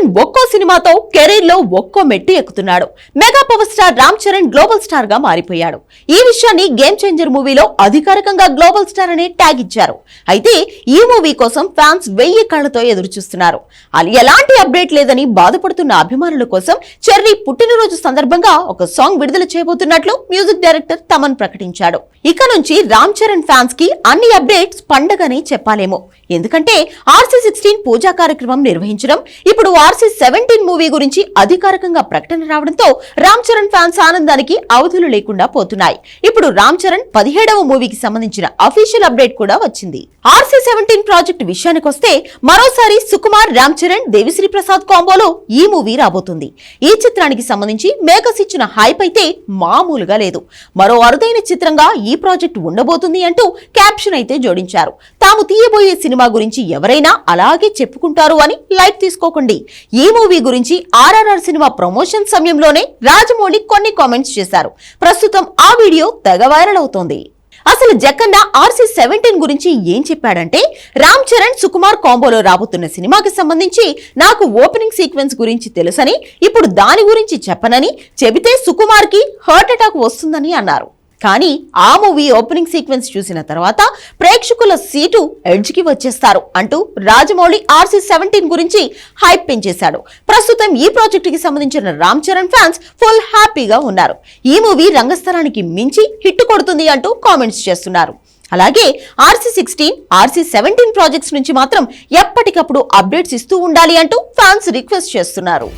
చరణ్ ఒక్కో సినిమాతో కెరీర్ లో ఒక్కో మెట్టు ఎక్కుతున్నాడు. Mega power star Ram Charan global star గా మారిపోయాడు. ఈ విషయాన్ని గేమ్ చేంజర్ మూవీలో అధికారికంగా గ్లోబల్ స్టార్ అనే ట్యాగ్ ఇచ్చారు. అయితే ఈ మూవీ కోసం ఫ్యాన్స్ 1000 కళ్లతో ఎదురు చూస్తున్నారు. ఎలాంటి అప్డేట్ లేదని బాధపడుతున్న అభిమానుల కోసం చెర్రీ పుట్టినరోజు సందర్భంగా ఒక సాంగ్ విడుదల చేయబోతున్నట్లు మ్యూజిక్ డైరెక్టర్ తమన్ ప్రకటించాడు. ఇక నుంచి రామ్ చరణ్ ఫ్యాన్స్ కి అన్ని అప్డేట్స్ పండగనే చెప్పాలేమో. ఎందుకంటే RC16 పూజా కార్యక్రమం నిర్వహించడం, ఇప్పుడు RC17 మూవీ గురించి అధికారికంగా ప్రకటన రావడంతో రామ్ చరణ్ ఫ్యాన్స్ ఆనందానికి అవధులు లేకుండా పోతున్నాయి. ఇప్పుడు రామ్ చరణ్ 17వ మూవీకి సంబంధించిన అఫీషియల్ అప్డేట్ కూడా వచ్చింది. RC17 ప్రాజెక్ట్ విషయానికొస్తే మరోసారి సుకుమార్, రామ్ చరణ్, దేవిశ్రీ ప్రసాద్ కాంబోలో ఈ మూవీ రాబోతుంది. ఈ చిత్రానికి సంబంధించి మేకర్స్ ఇచ్చిన హైప్ అయితే మామూలుగా లేదు. మరో అరుదైన చిత్రంగా ఈ ప్రాజెక్ట్ ఉండబోతుంది అంటూ క్యాప్షన్ అయితే జోడించారు. తాము తీయబోయే సినిమా గురించి ఎవరైనా అలాగే చెప్పుకుంటారు అని లైట్ తీసుకోకండి. ఈ మూవీ గురించి RRR సినిమా ప్రమోషన్ సమయంలోనే రాజమౌళి కొన్ని కామెంట్స్ చేశారు. ప్రస్తుతం ఆ వీడియో తెగ వైరల్ అవుతోంది. అసలు జక్కన్న RC17 గురించి ఏం చెప్పాడంటే, రామ్ చరణ్, సుకుమార్ కాంబోలో రాబోతున్న సినిమాకి సంబంధించి నాకు ఓపెనింగ్ సీక్వెన్స్ గురించి తెలుసని, ఇప్పుడు దాని గురించి చెప్పనని, చెబితే సుకుమార్ కి హార్ట్ అటాక్ వస్తుందని అన్నారు. కానీ ఆ మూవీ ఓపెనింగ్ సీక్వెన్స్ చూసిన తర్వాత ప్రేక్షకుల సీటు ఎడ్జ్ కి వచ్చేస్తారు అంటూ రాజమౌళి RC17 గురించి హైప్ పెంచేశాడు. ప్రస్తుతం ఈ ప్రాజెక్ట్ కి సంబంధించిన రామ్ చరణ్ ఫ్యాన్స్ ఫుల్ హ్యాపీగా ఉన్నారు. ఈ మూవీ రంగస్థలానికి మించి హిట్ కొడుతుంది అంటూ కామెంట్స్ చేస్తున్నారు. అలాగే RC16, RC17 ప్రాజెక్ట్స్ నుంచి మాత్రం ఎప్పటికప్పుడు అప్డేట్స్ ఇస్తూ ఉండాలి అంటూ ఫ్యాన్స్ రిక్వెస్ట్ చేస్తున్నారు.